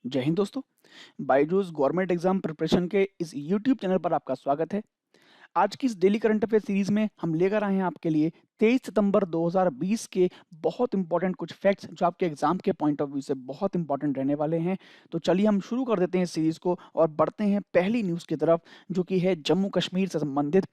जय हिंद दोस्तों। Byju's government exam preparation के इस यूट्यूब चैनल पर आपका स्वागत है। आज की इस डेली करंट अफेयर सीरीज में हम लेकर आए हैं आपके लिए 23 सितंबर 2020 के बहुत इंपॉर्टेंट कुछ फैक्ट्स जो आपके एग्जाम के पॉइंट ऑफ व्यू से बहुत इंपॉर्टेंट रहने वाले हैं। तो चलिए हम शुरू कर देते हैं इस सीरीज को और बढ़ते हैं पहली न्यूज़ की तरफ, जो कि है जम्मू कश्मीर से संबंधित।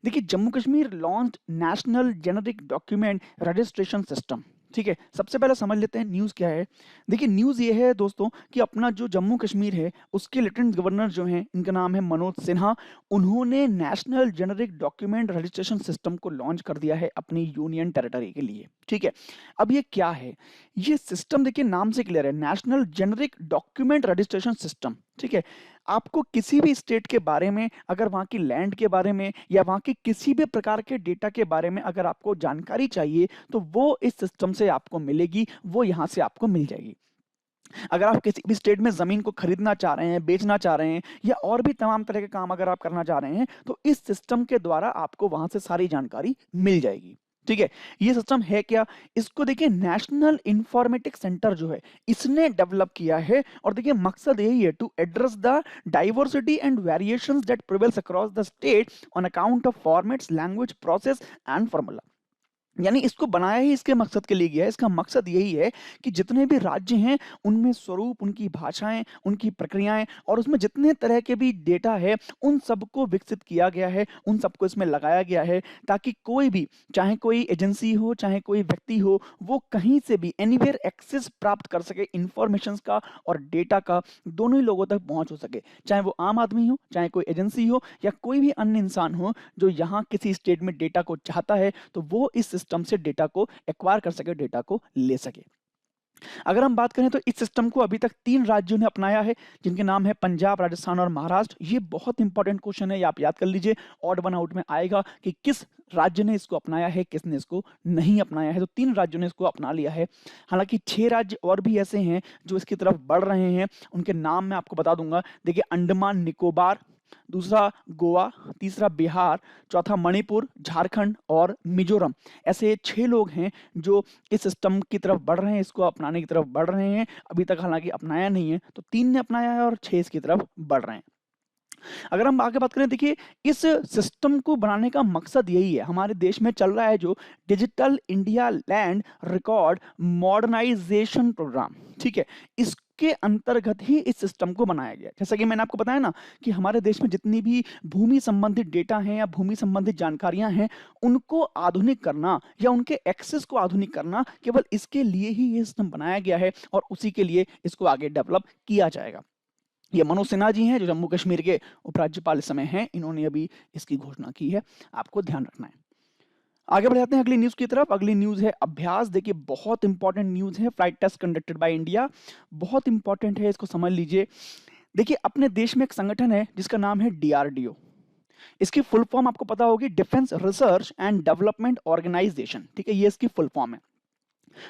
देखिए, Jammu Kashmir launch national generic document registration system. ठीक है, सबसे पहले समझ लेते हैं न्यूज़ क्या है। देखिए, न्यूज़ ये है दोस्तों कि अपना जो जम्मू कश्मीर है उसके लेफ्टिनेंट गवर्नर जो हैं, इनका नाम है मनोज सिन्हा। उन्होंने national generic document registration system को लॉन्च कर दिया है अपनी यूनियन टेरिटरी के लिए। ठीक है, अब ये क्या है? ये सिस्टम देखिए नाम से क्लियर है, national generic document registration system. ठीक है, आपको किसी भी स्टेट के बारे में, अगर वहाँ की लैंड के बारे में या वहाँ के किसी भी प्रकार के डेटा के बारे में अगर आपको जानकारी चाहिए तो वो इस सिस्टम से आपको मिलेगी, वो यहाँ से आपको मिल जाएगी। अगर आप किसी भी स्टेट में ज़मीन को खरीदना चाह रहे हैं, बेचना चाह रहे हैं या और भी तमाम तरह के काम अगर आप करना चाह रहे हैं, तो इस सिस्टम के द्वारा आपको वहाँ से सारी जानकारी मिल जाएगी। ठीक है, ये सिस्टम है क्या? इसको देखिए नेशनल इन्फॉर्मेटिक्स सेंटर जो है, इसने डेवलप किया है और देखिए मकसद यही है to address the diversity and variations that prevails across the state on account of formats, language, process and formula. यानी इसको बनाया ही इसके मकसद के लिए गया है। इसका मकसद यही है कि जितने भी राज्य हैं उनमें स्वरूप, उनकी भाषाएं, उनकी प्रक्रियाएं और उसमें जितने तरह के भी डेटा है उन सबको विकसित किया गया है, उन सबको इसमें लगाया गया है, ताकि कोई भी, चाहे कोई एजेंसी हो चाहे कोई व्यक्ति हो, वो कहीं से भी एनीवेयर एक्सेस प्राप्त कर सके इंफॉर्मेशन का और डेटा का, दोनों ही लोगों तक पहुंच हो सके। चाहे वो आम आदमी हो, चाहे कोई एजेंसी हो या कोई भी अन्य इंसान हो जो यहाँ किसी स्टेट में डेटा को चाहता है, तो वो इस सिस्टम से डेटा को एक्वायर कर सके, डेटा को ले सके। अगर हम बात करें तो इस सिस्टम को अभी तक 3 राज्यों ने अपनाया है, जिनके नाम है पंजाब, राजस्थान और महाराष्ट्र। ये बहुत इंपॉर्टेंट क्वेश्चन है, ये आप याद कर लीजिए। ऑड वन आउट में आएगा कि किस राज्य ने इसको अपनाया है, किसने इसको नहीं अपनाया है। तो 3 राज्यों ने इसको अपना लिया है। हालांकि 6 राज्य और भी ऐसे हैं जो इसकी तरफ बढ़ रहे हैं। उनके नाम मैं आपको बता दूंगा। देखिए, अंडमान निकोबार, दूसरा गोवा, तीसरा बिहार, चौथा मणिपुर, झारखंड और मिजोरम। ऐसे 6 लोग हैं जो इस सिस्टम की तरफ बढ़ रहे हैं, इसको अपनाने की तरफ बढ़ रहे हैं। अभी तक हालांकि अपनाया नहीं है, तो 3 ने अपनाया है और 6 इसकी तरफ बढ़ रहे हैं। अगर हम आगे बात करें, देखिए इस सिस्टम को बनाने का मकसद यही है। हमारे देश में चल रहा है जो digital India land record modernisation programme. ठीक है, इसके अंतर्गत ही इस सिस्टम को बनाया गया। जैसा कि मैंने आपको बताया ना कि हमारे देश में जितनी भी भूमि संबंधित डेटा हैं या भूमि संबंधित जानकारियां हैं, उनको आधुनिक करना या उनके एक्सेस को आधुनिक करना, केवल इसके लिए ही ये सिस्टम बनाया गया है और उसी के लिए इसको आगे डेवलप किया जाएगा। ये मनोज सिन्हा जी हैं जो जम्मू कश्मीर के उपराज्यपाल इस समय हैं, इन्होंने अभी इसकी घोषणा की है, आपको ध्यान रखना है। आगे बढ़ जाते हैं अगली न्यूज़ की तरफ। अगली न्यूज़ है अभ्यास। देखिए, बहुत इंपॉर्टेंट न्यूज़ है, flight test conducted by India. बहुत इंपॉर्टेंट है, इसको समझ लीजिए। देखिए, अपने देश में एक संगठन है जिसका नाम है डीआरडीओ। इसकी फुल फॉर्म आपको पता होगी, defence research and development organisation. ठीक है, ये इसकी फुल फॉर्म है।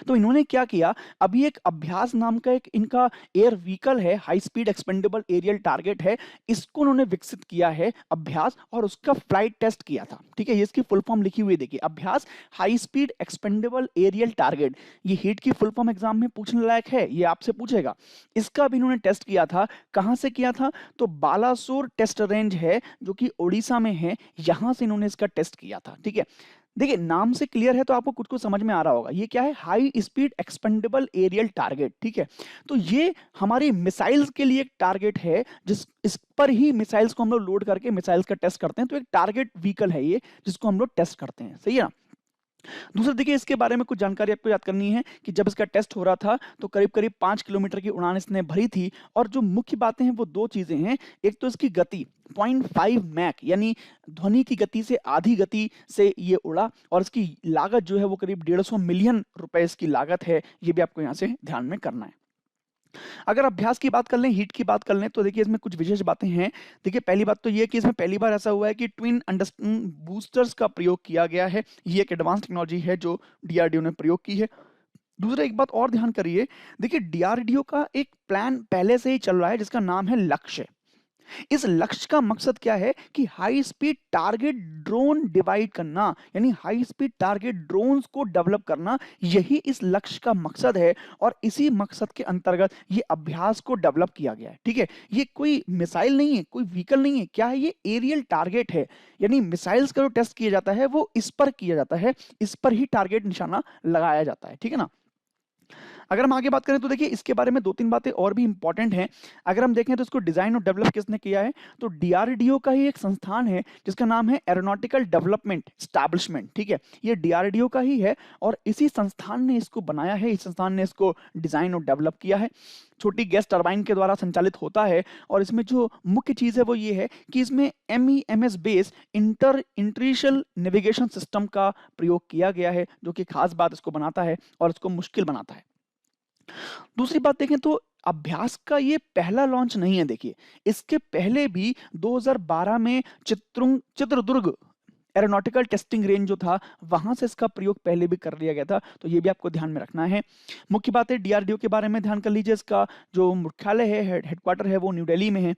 तो इन्होंने क्या किया, अभी एक अभ्यास नाम का एक इनका एयर व्हीकल है, high speed expendable aerial target है। इसको उन्होंने विकसित किया है अभ्यास, और उसका फ्लाइट टेस्ट किया था। ठीक है, ये इसकी फुल फॉर्म लिखी हुई है, देखिए Abhyas high speed expendable aerial target. ये हीट की फुल फॉर्म एग्जाम में पूछने लायक है, ये आपसे पूछेगा। इसका भी इन्होंने टेस्ट किया था। कहां से किया था? तो बालासोर टेस्ट रेंज है जो कि ओडिशा में है, यहां से इन्होंने इसका टेस्ट किया था। ठीक है, देखिए नाम से क्लियर है तो आपको कुछ कुछ समझ में आ रहा होगा। ये क्या है? High speed expendable aerial target. ठीक है, तो ये हमारी मिसाइल्स के लिए एक टारगेट है, जिस इस पर ही मिसाइल्स को हम लोग लोड करके मिसाइल्स का टेस्ट करते हैं। तो एक टारगेट व्हीकल है ये, जिसको हम लोग टेस्ट करते हैं। सही है ना? दूसरा, देखिए इसके बारे में कुछ जानकारी आपको याद करनी है कि जब इसका टेस्ट हो रहा था तो करीब करीब 5 किलोमीटर की उड़ान इसने भरी थी। और जो मुख्य बातें हैं वो 2 चीजें हैं। एक तो इसकी गति 0.5 मैक, यानी ध्वनि की गति से आधी गति से ये उड़ा, और इसकी लागत जो है वो करीब 150 मिलियन रुपए इसकी लागत है। ये भी आपको यहाँ से ध्यान में करना है। अगर अभ्यास की बात कर लें, हीट की बात कर लें, तो देखिए इसमें कुछ विशेष बातें हैं। देखिए, पहली बात तो ये है कि इसमें पहली बार ऐसा हुआ है कि ट्विन अंडरस्टैंड बूस्टर्स का प्रयोग किया गया है। ये एक एडवांस टेक्नोलॉजी है जो डीआरडीओ ने प्रयोग की है। दूसरा, एक बात और ध्यान करिए, देखिए डीआरडीओ का एक प्लान पहले से ही चल रहा है जिसका नाम है लक्ष्य। इस लक्ष्य का मकसद क्या है कि high speed target drone divide करना, यानी हाई स्पीड टारगेट ड्रोन्स को डेवलप करना, यही इस लक्ष्य का मकसद है। और इसी मकसद के अंतर्गत ये अभ्यास को डेवलप किया गया है। ठीक है, ये कोई मिसाइल नहीं है, कोई व्हीकल नहीं है, क्या है, ये एरियल टारगेट है। यानी मिसाइल्स का जो टेस्ट किया जाता है वो इस पर किया जाता है, इस पर ही टारगेट निशाना लगाया जाता है। ठीक है ना। अगर हम आगे बात करें तो देखिए इसके बारे में दो तीन बातें और भी इंपॉर्टेंट हैं। अगर हम देखें तो इसको डिजाइन और डेवलप किसने किया है, तो डीआरडीओ का ही एक संस्थान है जिसका नाम है एरोनॉटिकल डेवलपमेंट एस्टैब्लिशमेंट। ठीक है, ये डीआरडीओ का ही है और इसी संस्थान ने इसको बनाया है, इस संस्थान ने इसको डिजाइन और डेवलप किया है। छोटी गैस टरबाइन के द्वारा संचालित होता है और इसमें जो मुख्य चीज है वो ये है कि इसमें MEMS बेस्ड इंटरिशियल नेविगेशन सिस्टम का प्रयोग किया गया है, जो कि खास बात इसको बनाता है और इसको मुश्किल बनाता है। दूसरी बात देखें तो अभ्यास का ये पहला लॉन्च नहीं है। देखिए इसके पहले भी 2012 में चित्रदुर्ग एरोनॉटिकल टेस्टिंग रेंज जो था वहां से इसका प्रयोग पहले भी कर लिया गया था, तो ये भी आपको ध्यान में रखना है। मुख्य बात है डीआरडीओ के बारे में ध्यान कर लीजिए, इसका जो मुख्यालय है, हेडक्वार्टर है, वो न्यू दिल्ली में है।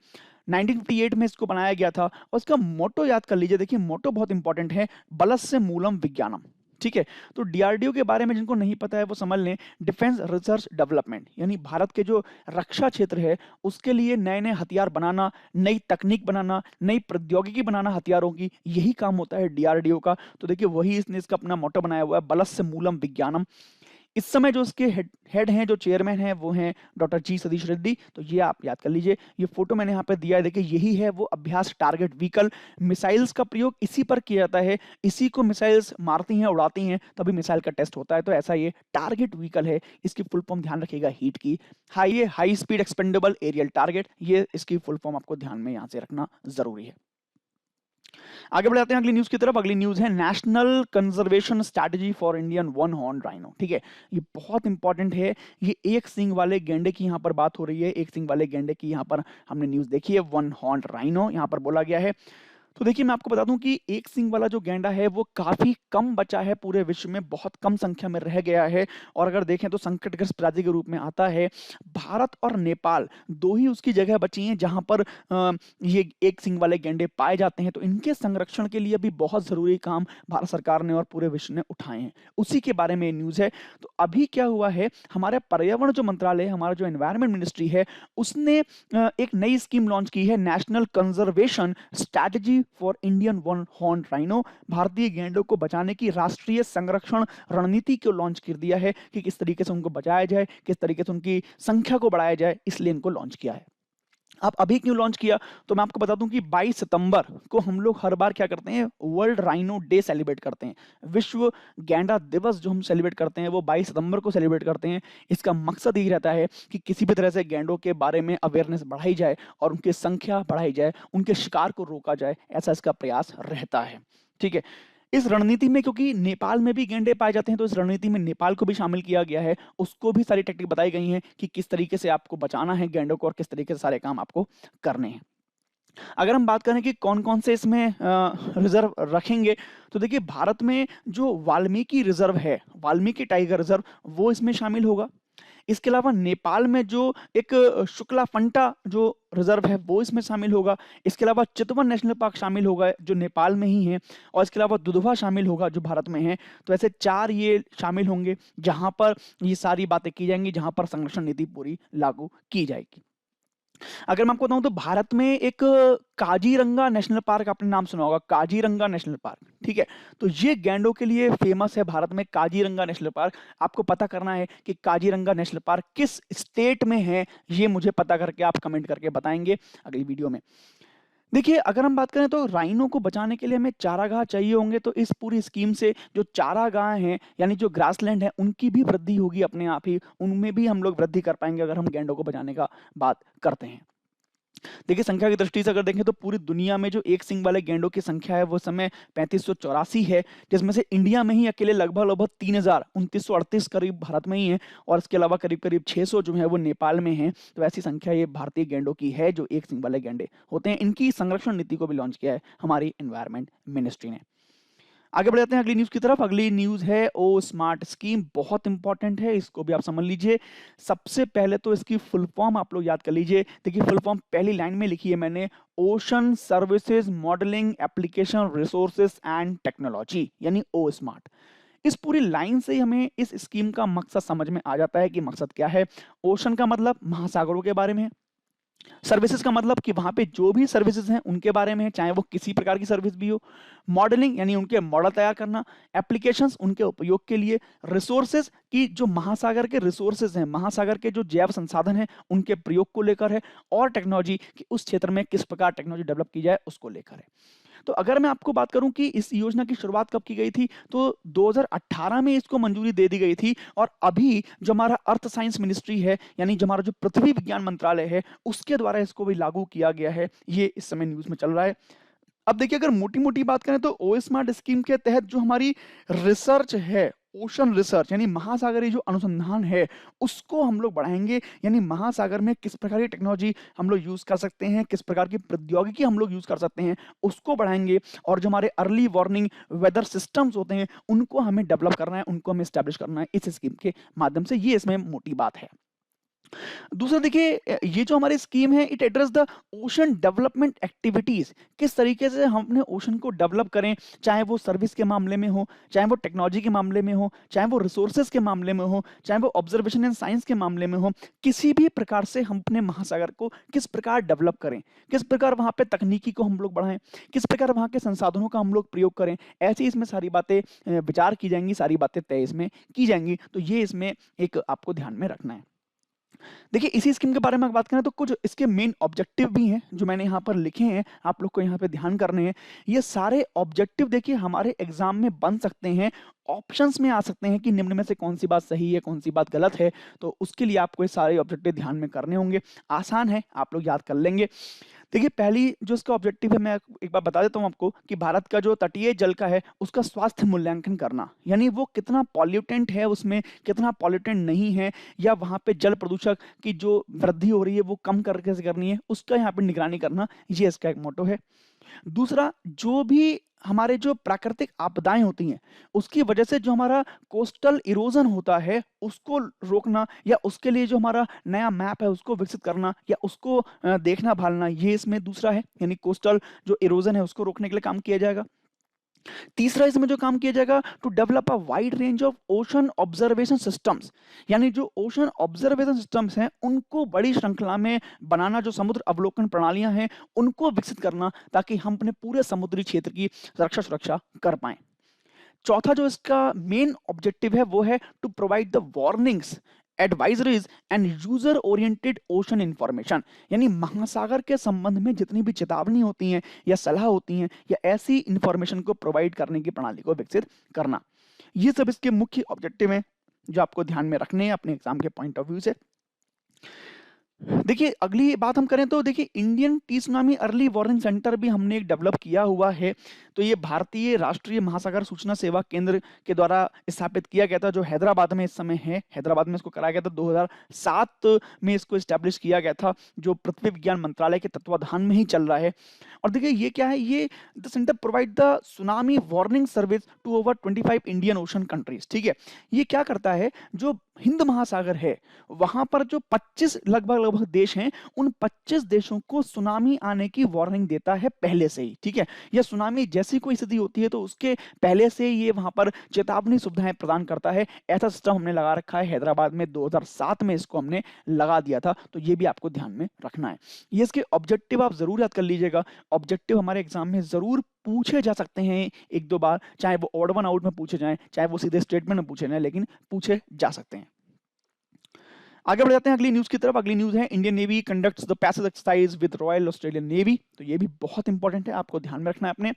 1958 में इसको बनाया गया था और इसका मोटो याद कर लीजिए। देखिए मोटो बहुत इंपॉर्टेंट है, बलस्य मूलम विज्ञानम। ठीक है, तो डीआरडीओ के बारे में जिनको नहीं पता है वो समझ लें, डिफेंस रिसर्च डेवलपमेंट, यानी भारत के जो रक्षा क्षेत्र है उसके लिए नए नए हथियार बनाना, नई तकनीक बनाना, नई प्रौद्योगिकी बनाना हथियारों की, यही काम होता है डीआरडीओ का। तो देखिए वही इसने इसका अपना मोटो बनाया हुआ है, बलस्य मूलम विज्ञानम। इस समय जो इसके हेड हैं, जो चेयरमैन हैं, वो हैं डॉक्टर जी सतीश रेड्डी। तो ये आप याद कर लीजिए, ये फोटो मैंने यहाँ पे दिया है, देखिए यही है वो अभ्यास टारगेट व्हीकल। मिसाइल्स का प्रयोग इसी पर किया जाता है, इसी को मिसाइल्स मारती हैं, उड़ाती हैं, तभी मिसाइल का टेस्ट होता है। तो ऐसा ये टारगेट व्हीकल है, इसकी फुल फॉर्म ध्यान रखिएगा हीट की, high speed expendable aerial target, ये इसकी फुल फॉर्म आपको ध्यान में यहाँ से रखना जरूरी है। आगे बढ़ जाते हैं अगली न्यूज की तरफ। अगली न्यूज है national conservation strategy for Indian one horn rhino. ठीक है, ये बहुत इंपॉर्टेंट है। ये एक सींग वाले गेंडे की यहाँ पर बात हो रही है, एक सींग वाले गेंडे की यहाँ पर हमने न्यूज देखी है, वन हॉर्न राइनो यहाँ पर बोला गया है। तो देखिए मैं आपको बता दूं कि एक सींग वाला जो गैंडा है वो काफी कम बचा है, पूरे विश्व में बहुत कम संख्या में रह गया है और अगर देखें तो संकटग्रस्त प्रजाति के रूप में आता है। भारत और नेपाल दो ही उसकी जगह बची हैं जहां पर ये एक सींग वाले गैंडे पाए जाते हैं। तो इनके संरक्षण के लिए भी बहुत जरूरी काम भारत सरकार ने और पूरे विश्व ने उठाए हैं, उसी के बारे में न्यूज है। तो अभी क्या हुआ है, हमारे पर्यावरण जो मंत्रालय, हमारा जो एनवायरमेंट मिनिस्ट्री है, उसने एक नई स्कीम लॉन्च की है, national conservation strategy for Indian one horn rhino. भारतीय गैंडों को बचाने की राष्ट्रीय संरक्षण रणनीति को लॉन्च कर दिया है कि किस तरीके से उनको बचाया जाए, किस तरीके से उनकी संख्या को बढ़ाया जाए, इसलिए इनको लॉन्च किया है। अब अभी क्यों लॉन्च किया, तो मैं आपको बता दूं कि 22 सितंबर को हम लोग हर बार क्या करते हैं, वर्ल्ड राइनो डे सेलिब्रेट करते हैं। विश्व गैंडा दिवस जो हम सेलिब्रेट करते हैं वो 22 सितंबर को सेलिब्रेट करते हैं। इसका मकसद यही रहता है कि किसी भी तरह से गैंडों के बारे में अवेयरनेस बढ़ाई जाए और उनकी संख्या बढ़ाई जाए, उनके शिकार को रोका जाए, ऐसा इसका प्रयास रहता है। ठीक है, इस रणनीति में क्योंकि नेपाल में भी गैंडे पाए जाते हैं तो इस रणनीति में नेपाल को भी शामिल किया गया है, उसको भी सारी टेक्निक बताई गई हैं कि किस तरीके से आपको बचाना है गैंडों को और किस तरीके से सारे काम आपको करने हैं। अगर हम बात करें कि कौन कौन से इसमें रिजर्व रखेंगे, तो देखिए भारत में जो वाल्मीकि रिजर्व है, वाल्मीकि टाइगर रिजर्व, वो इसमें शामिल होगा। इसके अलावा नेपाल में जो एक शुक्ला फंटा जो रिजर्व है वो इसमें शामिल होगा। इसके अलावा चितवन नेशनल पार्क शामिल होगा जो नेपाल में ही है, और इसके अलावा दुधवा शामिल होगा जो भारत में है। तो ऐसे 4 ये शामिल होंगे जहां पर ये सारी बातें की जाएंगी, जहां पर संरक्षण नीति पूरी लागू की जाएगी। अगर मैं आपको बताऊं तो भारत में एक काजीरंगा नेशनल पार्क, आपने नाम सुना होगा, काजीरंगा नेशनल पार्क। ठीक है, तो ये गैंडों के लिए फेमस है भारत में, काजीरंगा नेशनल पार्क। आपको पता करना है कि काजीरंगा नेशनल पार्क किस स्टेट में है, ये मुझे पता करके आप कमेंट करके बताएंगे अगली वीडियो में। देखिए अगर हम बात करें तो राइनो को बचाने के लिए हमें चारागाह चाहिए होंगे, तो इस पूरी स्कीम से जो चारागाह हैं यानी जो ग्रासलैंड है उनकी भी वृद्धि होगी अपने आप ही, उनमें भी हम लोग वृद्धि कर पाएंगे अगर हम गैंडों को बचाने का बात करते हैं। देखिए संख्या की दृष्टि से अगर देखें तो पूरी दुनिया में जो एक सींग वाले गैंडों की संख्या है वो समय 3584 है, जिसमें से इंडिया में ही अकेले लगभग लगभग 2938 करीब भारत में ही है, और इसके अलावा करीब करीब 600 जो है वो नेपाल में है। तो ऐसी संख्या ये भारतीय गैंडों की है जो एक सींग वाले गैंडे होते हैं। इनकी संरक्षण नीति को भी लॉन्च किया है हमारी एनवायरमेंट मिनिस्ट्री ने। आगे बढ़ जाते हैं अगली न्यूज़ की तरफ। अगली न्यूज़ है ओ स्मार्ट स्कीम, बहुत इंपॉर्टेंट है, इसको भी आप समझ लीजिए। सबसे पहले तो इसकी फुल फॉर्म आप लोग याद कर लीजिए। देखिए फुल फॉर्म पहली लाइन में लिखी है मैंने, ocean services modelling application resources and technology, यानी ओ स्मार्ट। इस पूरी लाइन से ही हमें इस स्कीम का मकसद समझ में आ जाता है कि मकसद क्या है। ओशन का मतलब महासागरों के बारे में है। सर्विसेज का मतलब कि वहां पे जो भी सर्विसेज हैं उनके बारे में है, चाहे वो किसी प्रकार की सर्विस भी हो। मॉडलिंग यानी उनके मॉडल तैयार करना। एप्लीकेशंस उनके उपयोग के लिए। रिसोर्सेज की जो महासागर के रिसोर्सेज हैं, महासागर के जो जैव संसाधन हैं उनके प्रयोग को लेकर है। और टेक्नोलॉजी कि उस क्षेत्र में किस प्रकार टेक्नोलॉजी डेवलप की जाए उसको लेकर है। तो अगर मैं आपको बात करूं कि इस योजना की शुरुआत कब की गई थी, तो 2018 में इसको मंजूरी दे दी गई थी। और अभी जो हमारा अर्थ साइंस मिनिस्ट्री है, यानी जो हमारा जो पृथ्वी विज्ञान मंत्रालय है, उसके द्वारा इसको भी लागू किया गया है। ये इस समय न्यूज़ में चल रहा है। अब देखिए अगर मोटी-मोटी बात करें तो ओ स्मार्ट स्कीम के तहत जो हमारी रिसर्च है, ओशन रिसर्च यानी महासागरीय जो अनुसंधान है, उसको हम लोग बढ़ाएँगे। यानी महासागर में किस प्रकार की टेक्नोलॉजी हम लोग यूज़ कर सकते हैं, किस प्रकार की प्रौद्योगिकी हम लोग यूज़ कर सकते हैं, उसको बढ़ाएँगे। और जो हमारे अर्ली वार्निंग वेदर सिस्टम्स होते हैं, उनको हमें डेवलप करना है, उनको हमें एस्टेब्लिश करना है इस स्कीम के माध्यम से। ये इसमें मोटी बात है। दूसरा देखिए ये जो हमारी स्कीम है, it address the ocean development activities. किस तरीके से हम अपने ओशन को डेवलप करें, चाहे वो सर्विस के मामले में हो, चाहे वो टेक्नोलॉजी के मामले में हो, चाहे वो रिसोर्सेज के मामले में हो, चाहे वो ऑब्जर्वेशन एंड साइंस के मामले में हो। किसी भी प्रकार से हम अपने महासागर को किस प्रकार डेवलप करें, किस प्रकार वहाँ पे तकनीकी को हम लोग बढ़ाएं, किस प्रकार वहाँ के संसाधनों का हम लोग प्रयोग करें, ऐसी इसमें सारी बातें विचार की जाएंगी, सारी बातें तय इसमें की जाएंगी। तो ये इसमें एक आपको ध्यान में रखना है। देखिए इसी स्कीम के बारे में बात करें तो कुछ इसके मेन ऑब्जेक्टिव भी हैं जो मैंने यहाँ पर लिखे हैं, आप लोग को यहाँ पे ध्यान करने हैं। ये सारे ऑब्जेक्टिव देखिए हमारे एग्जाम में बन सकते हैं, ऑप्शंस में आ सकते हैं कि निम्न में से कौन सी बात सही है, कौन सी बात गलत है। तो उसके लिए आपको ये सारे ऑब्जेक्टिव ध्यान में करने होंगे। आसान है, आप लोग याद कर लेंगे। देखिए पहली जो इसका ऑब्जेक्टिव है, मैं एक बार बता देता हूँ आपको कि भारत का जो तटीय जल का है उसका स्वास्थ्य मूल्यांकन करना, यानी वो कितना पॉल्यूटेंट है, उसमें कितना पॉल्यूटेंट नहीं है, या वहाँ पे जल प्रदूषक की जो वृद्धि हो रही है वो कम करके से करनी है, उसका यहाँ पे निगरानी करना, ये इसका एक मोटो है। दूसरा, जो भी हमारे जो प्राकृतिक आपदाएं होती हैं उसकी वजह से जो हमारा कोस्टल इरोजन होता है उसको रोकना, या उसके लिए जो हमारा नया मैप है उसको विकसित करना, या उसको देखना भालना, ये इसमें दूसरा है। यानी कोस्टल जो इरोजन है उसको रोकने के लिए काम किया जाएगा। तीसरा इसमें जो काम किया जाएगा, to develop a wide range of ocean observation systems, यानी जो ओशन ऑब्जर्वेशन सिस्टम्स हैं उनको बड़ी श्रृंखला में बनाना, जो समुद्र अवलोकन प्रणालियां हैं उनको विकसित करना, ताकि हम अपने पूरे समुद्री क्षेत्र की रक्षा सुरक्षा कर पाएं। चौथा जो इसका मेन ऑब्जेक्टिव है वो है to provide the warnings, advisories and user oriented ocean information, यानी महासागर के संबंध में जितनी भी चेतावनी होती हैं या सलाह होती हैं या ऐसी इंफॉर्मेशन को प्रोवाइड करने की प्रणाली को विकसित करना। ये सब इसके मुख्य ऑब्जेक्टिव हैं जो आपको ध्यान में रखने हैं अपने एग्जाम के पॉइंट ऑफ व्यू से। देखिए अगली बात हम करें तो देखिए Indian T tsunami early warning centre भी हमने एक डेवलप किया हुआ है। तो ये भारतीय राष्ट्रीय महासागर सूचना सेवा केंद्र के द्वारा स्थापित किया गया था, जो हैदराबाद में इस समय है। हैदराबाद में इसको कराया गया था, 2007 में इसको स्टैब्लिश किया गया था, जो पृथ्वी विज्ञान मंत्रालय के तत्वाधान में ही चल रहा है। और देखिए ये क्या है, ये the centre provide the tsunami warning service to over 25 Indian Ocean countries. ठीक है, ये क्या करता है, जो हिंद महासागर है वहां पर जो 25 लगभग देश हैं, उन 25 देशों को सुनामी आने की वार्निंग देता है पहले से ही। ठीक है, या सुनामी जैसी कोई स्थिति होती है तो उसके पहले से ये वहां पर चेतावनी सुविधाएं प्रदान करता है। ऐसा सिस्टम हमने लगा रखा है हैदराबाद में, 2007 में इसको हमने लगा दिया था। तो ये भी आपको ध्यान में रखना है। ये इसके ऑब्जेक्टिव आप जरूर याद कर लीजिएगा। ऑब्जेक्टिव हमारे एग्जाम में जरूर पूछे जा सकते हैं एक दो बार, चाहे वो ऑड वन आउट में पूछे जाएं, चाहे वो सीधे स्टेटमेंट में पूछे जाएं, लेकिन पूछे जा सकते हैं। आगे बढ़ जाते हैं अगली न्यूज की तरफ। अगली न्यूज है Indian navy conducts the passage exercise with royal Australian navy. तो ये भी बहुत इंपॉर्टेंट है, आपको ध्यान में रखना है अपने।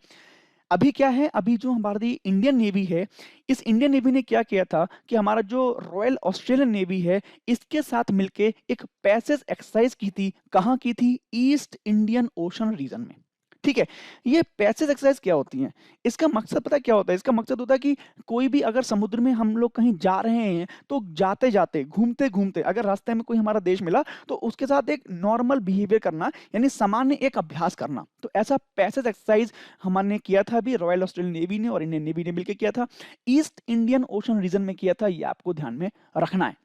अभी क्या है, अभी जो हमारी इंडियन नेवी है, इस इंडियन नेवी ने क्या किया था कि हमारा जो रॉयल ऑस्ट्रेलियन नेवी है इसके साथ मिलके एक पैसेज एक्सरसाइज की थी। कहाँ की थी? ईस्ट इंडियन ओशन रीजन में। ठीक है। ये पैसेज एक्सरसाइज क्या होती हैं? इसका मकसद पता है क्या होता है? इसका मकसद होता है कि कोई भी अगर समुद्र में हम लोग कहीं जा रहे हैं, तो जाते-जाते, घूमते-घूमते अगर रास्ते में कोई हमारा देश मिला, तो उसके साथ एक नॉर्मल बिहेवियर करना, यानी सामान्य एक अभ्यास करना। तो ऐसा पैसेज एक्सरसाइज हमने किया था अभी, रॉयल ऑस्ट्रेलियन नेवी ने और इंडियन नेवी ने मिलकर किया था। ईस्ट इंडियन ओशन रीजन में किया था, ये आपको ध्यान में रखना है।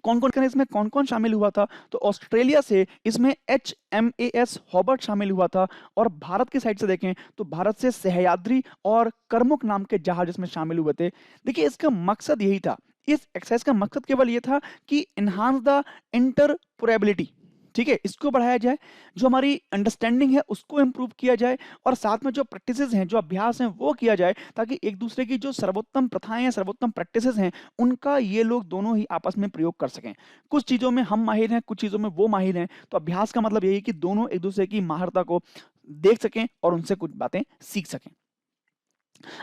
कौन-कौन इसमें कौन-कौन शामिल हुआ था? तो ऑस्ट्रेलिया से इसमें HMAS हॉबर्ट शामिल हुआ था, और भारत की साइड से देखें तो भारत से सह्याद्री और करमुक नाम के जहाज इसमें शामिल हुए थे। देखिए, इसका मकसद यही था, इस एक्सरसाइज का मकसद केवल ये था कि एनहांस द इंटरऑपरेबिलिटी, ठीक है, इसको बढ़ाया जाए, जो हमारी अंडरस्टैंडिंग है उसको इम्प्रूव किया जाए, और साथ में जो प्रैक्टिसेस हैं, जो अभ्यास हैं वो किया जाए, ताकि एक दूसरे की जो सर्वोत्तम प्रथाएं हैं, सर्वोत्तम प्रैक्टिसेस हैं, उनका ये लोग दोनों ही आपस में प्रयोग कर सकें। कुछ चीज़ों में हम माहिर हैं, कुछ चीज़ों में वो माहिर हैं, तो अभ्यास का मतलब यही है कि दोनों एक दूसरे की महारता को देख सकें और उनसे कुछ बातें सीख सकें।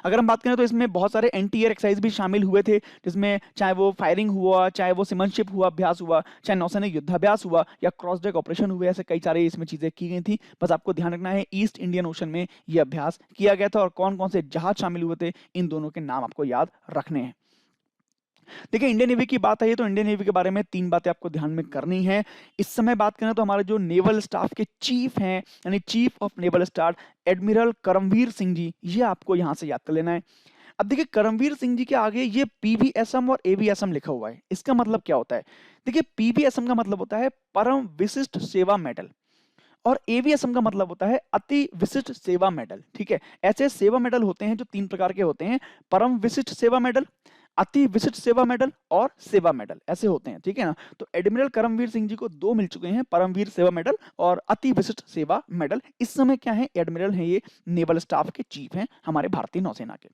अगर हम बात करें तो इसमें बहुत सारे एंटी एयर एक्सरसाइज भी शामिल हुए थे, जिसमें चाहे वो फायरिंग हुआ, चाहे वो सीमनशिप हुआ अभ्यास हुआ, चाहे नौसैनिक युद्धाभ्यास हुआ, या क्रॉस डेक ऑपरेशन हुए, ऐसे कई सारे इसमें चीजें की गई थी। बस आपको ध्यान रखना है, ईस्ट इंडियन ओशन में ये अभ्यास किया गया था, और कौन कौन से जहाज शामिल हुए थे, इन दोनों के नाम आपको याद रखने हैं। देखिए, इंडियन नेवी की बात आई है तो इंडियन नेवी के बारे में 3 बातें आपको ध्यान में करनी है। इस समय बात करें तो हमारे जो नेवल स्टाफ के चीफ हैं, यानी chief of naval staff admiral Karambir Singh ji, ये आपको यहाँ से याद कर लेना है। अब देखिए, करमवीर सिंह जी के आगे ये PVSM और AVSM लिखा हुआ है। इसका मतलब क्या होता है? देखिए, PVSM का मतलब होता है परम विशिष्ट सेवा मेडल, और AVSM का मतलब होता है अति विशिष्ट सेवा मेडल। ठीक है, ऐसे सेवा मेडल होते हैं जो 3 प्रकार के होते हैं: परम विशिष्ट सेवा मेडल, अति विशिष्ट सेवा मेडल और सेवा मेडल, ऐसे होते हैं। ठीक है ना? तो एडमिरल करमवीर सिंह जी को 2 मिल चुके हैं, परमवीर सेवा मेडल और अति विशिष्ट सेवा मेडल। इस समय क्या है? एडमिरल हैं, ये नेवल स्टाफ के चीफ हैं हमारे भारतीय नौसेना के।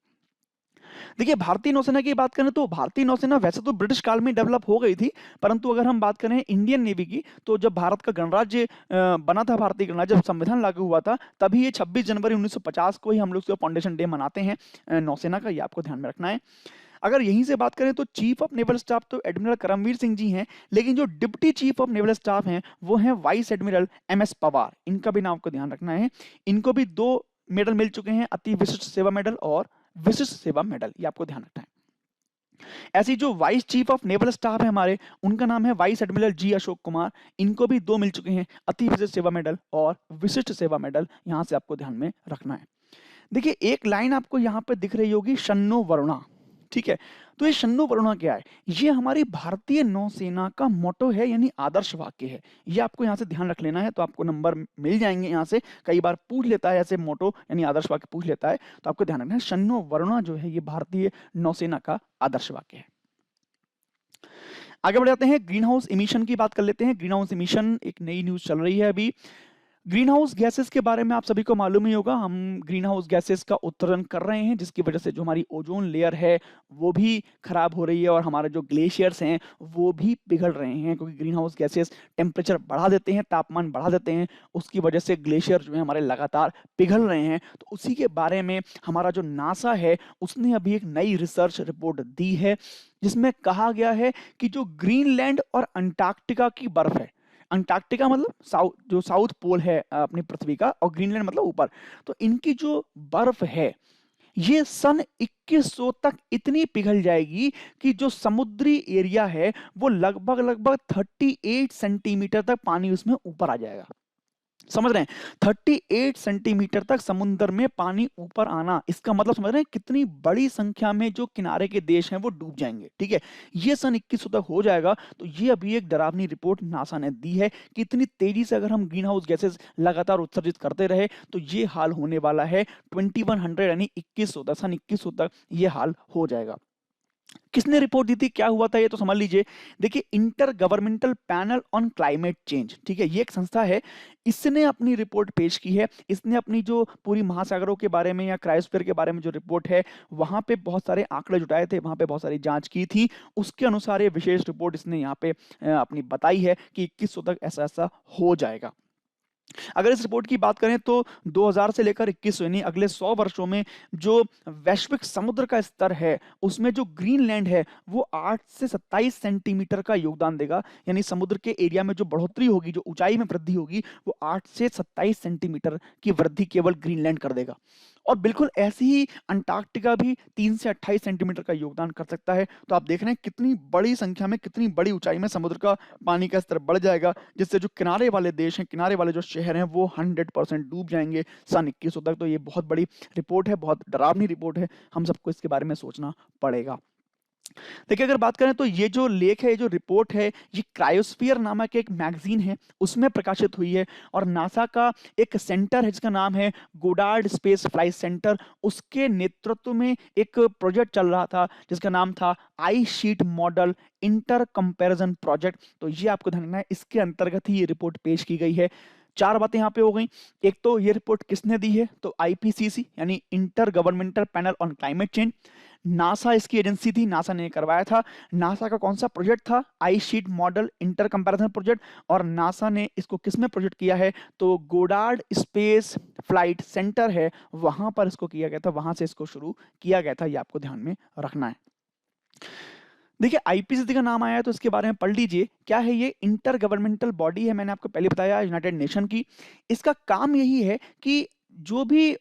देखिए, भारतीय नौसेना की बात करें तो भारतीय नौसेना वैसे तो ब्रिटिश काल में डेवलप हो गई थी, परंतु अगर हम बात करें इंडियन नेवी की, तो जब भारत का गणराज्य बना था, भारतीय गणराज्य, जब संविधान लागू हुआ था, तभी ये 26 जनवरी 1950 को ही हम लोग फाउंडेशन डे मनाते हैं नौसेना का, ये आपको ध्यान में रखना है। अगर यहीं से बात करें तो चीफ ऑफ नेवल स्टाफ तो एडमिरल करमवीर सिंह जी हैं, लेकिन जो deputy chief of naval staff हैं वो हैं वाइस एडमिरल MS पवार। इनका भी नाम आपको ध्यान रखना है। इनको भी 2 मेडल मिल चुके हैं, अति विशिष्ट सेवा मेडल और विशिष्ट सेवा मेडल, ये आपको ध्यान रखना है। ऐसी जो vice chief of naval staff है हमारे, उनका नाम है vice admiral G Ashok Kumar. इनको भी 2 मिल चुके हैं, अति विशिष्ट सेवा मेडल और विशिष्ट सेवा मेडल, यहां से आपको ध्यान में रखना है। देखिए, एक लाइन आपको यहाँ पे दिख रही होगी, शन्नो वरुणा। ठीक है, तो ये शन्नो वरुणा क्या है? ये हमारी भारतीय नौसेना का मोटो है, यानी आदर्श वाक्य है। ये आपको यहाँ से ध्यान रख लेना है, तो आपको नंबर मिल जाएंगे यहाँ से। कई बार पूछ लेता है ऐसे मोटो यानी आदर्श वाक्य पूछ लेता है, तो आपको ध्यान रखना है, शन्नो वरुणा जो है ये भारतीय नौसेना का आदर्श वाक्य है। आगे बढ़ जाते हैं, ग्रीन हाउस इमिशन की बात कर लेते हैं। ग्रीन हाउस इमिशन एक नई न्यूज चल रही है अभी। ग्रीन हाउस गैसेस के बारे में आप सभी को मालूम ही होगा, हम ग्रीन हाउस गैसेस का उत्तोलन कर रहे हैं, जिसकी वजह से जो हमारी ओजोन लेयर है वो भी खराब हो रही है, और हमारे जो ग्लेशियर्स हैं वो भी पिघल रहे हैं, क्योंकि ग्रीन हाउस गैसेस टेम्परेचर बढ़ा देते हैं, तापमान बढ़ा देते हैं, उसकी वजह से ग्लेशियर जो है हमारे लगातार पिघल रहे हैं। तो उसी के बारे में हमारा जो नासा है उसने अभी एक नई रिसर्च रिपोर्ट दी है, जिसमें कहा गया है कि जो ग्रीनलैंड और अंटार्कटिका की बर्फ है, अंटार्कटिका मतलब जो साउथ पोल है अपनी पृथ्वी का, और ग्रीनलैंड मतलब ऊपर, तो इनकी जो बर्फ है ये सन 2100 तक इतनी पिघल जाएगी कि जो समुद्री एरिया है वो लगभग लगभग 38 सेंटीमीटर तक पानी उसमें ऊपर आ जाएगा। समझ रहे हैं? 38 सेंटीमीटर तक समुद्र में पानी ऊपर आना, इसका मतलब समझ रहे हैं कितनी बड़ी संख्या में जो किनारे के देश हैं वो डूब जाएंगे। ठीक है, ये सन 2100 तक हो जाएगा। तो ये अभी एक डरावनी रिपोर्ट नासा ने दी है कि इतनी तेजी से अगर हम ग्रीन हाउस गैसेस लगातार उत्सर्जित करते रहे तो ये हाल होने वाला है 2100 यानी 2100 तक, सन 2100 तक ये हाल हो जाएगा। किसने रिपोर्ट दी थी, क्या हुआ था, ये तो समझ लीजिए। देखिए, inter governmental panel on climate change, ठीक है, ये एक संस्था है, इसने अपनी रिपोर्ट पेश की है। इसने अपनी जो पूरी महासागरों के बारे में या क्रायोस्फीयर के बारे में जो रिपोर्ट है, वहां पे बहुत सारे आंकड़े जुटाए थे, वहां पे बहुत सारी जांच की थी, उसके अनुसार ये विशेष रिपोर्ट इसने यहाँ पे अपनी बताई है कि 2100 तक ऐसा ऐसा हो जाएगा। अगर इस रिपोर्ट की बात करें तो 2000 से लेकर 21 यानी अगले 100 वर्षों में जो वैश्विक समुद्र का स्तर है उसमें जो ग्रीनलैंड है वो 8 से 27 सेंटीमीटर का योगदान देगा। यानी समुद्र के एरिया में जो बढ़ोतरी होगी, जो ऊंचाई में वृद्धि होगी, वो 8 से 27 सेंटीमीटर की वृद्धि केवल ग्रीनलैंड कर देगा। और बिल्कुल ऐसे ही अंटार्कटिका भी 3 से 28 सेंटीमीटर का योगदान कर सकता है। तो आप देख रहे हैं कितनी बड़ी संख्या में, कितनी बड़ी ऊंचाई में समुद्र का पानी का स्तर बढ़ जाएगा, जिससे जो किनारे वाले देश हैं, किनारे वाले जो शहर हैं, वो 100% डूब जाएंगे सन 2100 तक। तो ये बहुत बड़ी रिपोर्ट है, बहुत डरावनी रिपोर्ट है, हम सबको इसके बारे में सोचना पड़ेगा। देखिए, अगर बात करें तो ये जो लेख है, ये जो रिपोर्ट है, ये क्रायोस्फीयर नामक एक मैगजीन है उसमें प्रकाशित हुई है। और नासा का एक सेंटर है जिसका नाम है गोडार्ड स्पेस फ्लाइट सेंटर, उसके नेतृत्व में एक प्रोजेक्ट चल रहा था जिसका नाम था ice sheet model intercomparison project. तो ये आपको ध्यान रखना है, इसके अंतर्गत ही ये रिपोर्ट पेश की गई है। चार बातें यहाँ पे हो गई। एक तो ये रिपोर्ट किसने दी है, तो आईपीसीसी यानी intergovernmental panel on climate change. NASA इसकी एजेंसी थी, नासा ने करवाया था। नासा का कौन सा प्रोजेक्ट था, ice sheet model intercomparison project. और नासा ने इसको किसमें प्रोजेक्ट किया है, तो गोडार्ड स्पेस फ्लाइट सेंटर है वहां पर इसको किया गया था, वहां से इसको शुरू किया गया था। ये आपको ध्यान में रखना है। देखिए, आईपीसीसी का नाम आया है तो इसके बारे में पढ़ लीजिए। क्या है ये, इंटर गवर्नमेंटल बॉडी है, मैंने आपको पहले बताया, यूनाइटेड नेशन की। इसका काम यही है कि जो भी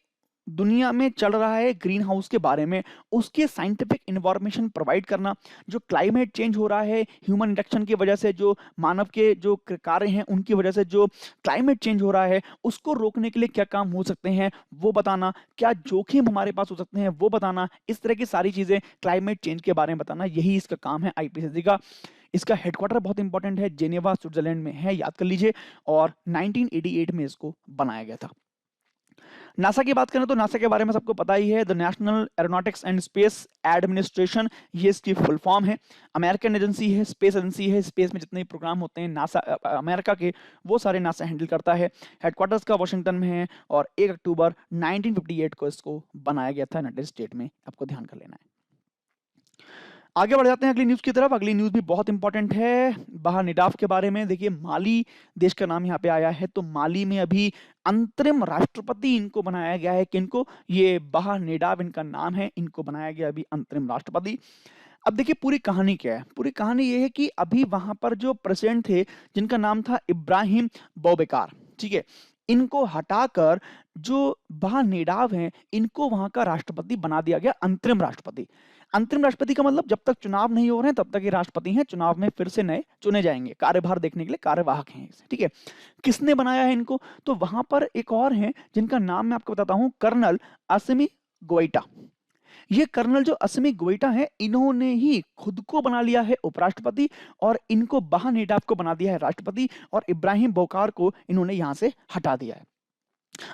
दुनिया में चल रहा है ग्रीन हाउस के बारे में, उसके साइंटिफिक इन्फॉर्मेशन प्रोवाइड करना। जो क्लाइमेट चेंज हो रहा है ह्यूमन इंडक्शन की वजह से, जो मानव के जो कार्य हैं उनकी वजह से जो क्लाइमेट चेंज हो रहा है, उसको रोकने के लिए क्या काम हो सकते हैं वो बताना, क्या जोखिम हमारे पास हो सकते हैं वो बताना, इस तरह की सारी चीजें क्लाइमेट चेंज के बारे में बताना, यही इसका काम है आईपीसीसी का। इसका हेडक्वार्टर बहुत इंपॉर्टेंट है, जेनेवा स्विट्जरलैंड में है, याद कर लीजिए। और 1988 में इसको बनाया गया था। नासा की बात करें तो नासा के बारे में सबको पता ही है, the national aeronautics and space administration, ये इसकी फुल फॉर्म है। अमेरिकन एजेंसी है, स्पेस एजेंसी है। स्पेस में जितने प्रोग्राम होते हैं नासा अमेरिका के, वो सारे नासा हैंडल करता है। हेडक्वार्टर्स का वाशिंगटन में है और 1 अक्टूबर 1958 को इसको बनाया गया था यूनाइटेड स्टेट में, आपको ध्यान कर लेना है। आगे बढ़ जाते हैं अगली न्यूज की तरफ। अगली न्यूज भी बहुत इंपॉर्टेंट है, बाहा निडाफ के बारे में। देखिए, माली देश का नाम यहाँ पे आया है, तो माली में अभी अंतरिम राष्ट्रपति इनको बनाया गया है। किनको, ये बाहा निडाफ इनका नाम है, इनको बनाया गया अभी अंतरिम राष्ट्रपति। अब देखिए पूरी कहानी क्या है, पूरी कहानी ये है कि अभी वहां पर जो प्रेसिडेंट थे जिनका नाम था इब्राहिम बौबेकार, ठीक है, इनको हटाकर जो बाहा नेडाव हैं इनको वहां का राष्ट्रपति बना दिया गया, अंतरिम राष्ट्रपति। अंतरिम राष्ट्रपति का मतलब जब तक चुनाव नहीं हो रहे हैं तब तक ये राष्ट्रपति हैं, चुनाव में फिर से नए चुने जाएंगे, कार्यभार देखने के लिए कार्यवाहक हैं, ठीक है। किसने बनाया है इनको, तो वहां पर एक और हैं जिनका नाम मैं आपको बताता हूं, कर्नल असिमी गोइटा। ये कर्नल जो असिमी गोइटा है, इन्होंने ही खुद को बना लिया है उपराष्ट्रपति और इनको बाहा नेडाफ को बना दिया है राष्ट्रपति, और इब्राहिम बोकार को इन्होंने यहां से हटा दिया है।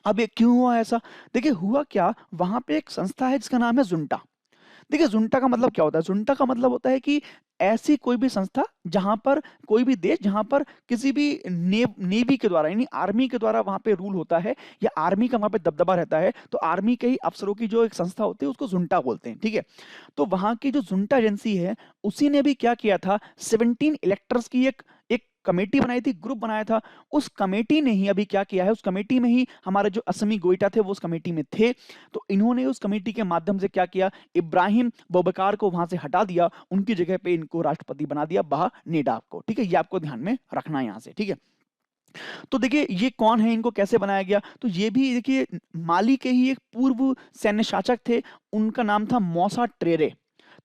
अब ये क्यों हुआ ऐसा, देखिए हुआ क्या, वहां पे एक संस्था है जिसका नाम है जुंटा। देखिए जुंटा का मतलब क्या होता है, जुंटा का मतलब होता है कि ऐसी कोई भी संस्था जहां पर कोई भी देश, जहां पर किसी भी नेवी के द्वारा यानी आर्मी के द्वारा वहां पे रूल होता है या आर्मी का वहां पे दबदबा रहता है, तो आर्मी के ही अफसरों की जो एक संस्था होती है उसको जुंटा बोलते हैं, ठीक है। तो वहां की जो जुंटा एजेंसी है उसी ने भी क्या किया था, 17 इलेक्टर्स की एक एक कमेटी बनाई थी, ग्रुप बनाया था। उस कमेटी ने ही अभी क्या किया है, उस कमेटी में ही हमारे जो असमी गोइटा थे वो उस कमेटी में थे। तो इन्होंने उस कमेटी के माध्यम से क्या किया, इब्राहिम बौबकार को वहां से हटा दिया, उनकी जगह पे इनको राष्ट्रपति बना दिया, बाहा नेडाफ को, ठीक है। ये आपको ध्यान में रखना है यहां से, ठीक है। तो देखिए ये कौन है, इनको कैसे बनाया गया, तो ये भी देखिए माली के ही एक पूर्व सैन्य शासक थे, उनका नाम था मौसा ट्रेरे।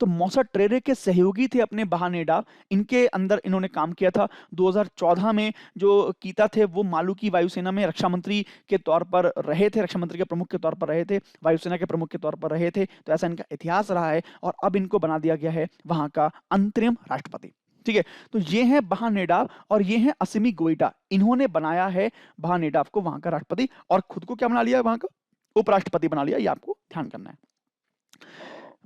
तो मौसा ट्रेरे के सहयोगी थे अपने बाहा नेडाफ, इनके अंदर इन्होंने काम किया था। 2014 में जो कीता थे वो मालू की वायुसेना में रक्षा मंत्री के तौर पर रहे थे, रक्षा मंत्री के प्रमुख के तौर पर रहे थे, वायुसेना के प्रमुख के तौर पर रहे थे। तो ऐसा इनका इतिहास रहा है और अब इनको बना दिया गया है वहां का अंतरिम राष्ट्रपति, ठीक है। तो ये है बाहा नेडाफ और ये है असिमी गोइटा, इन्होंने बनाया है बाहा नेडाफ को वहां का राष्ट्रपति और खुद को क्या बना लिया, वहां का उपराष्ट्रपति बना लिया। ये आपको ध्यान करना है।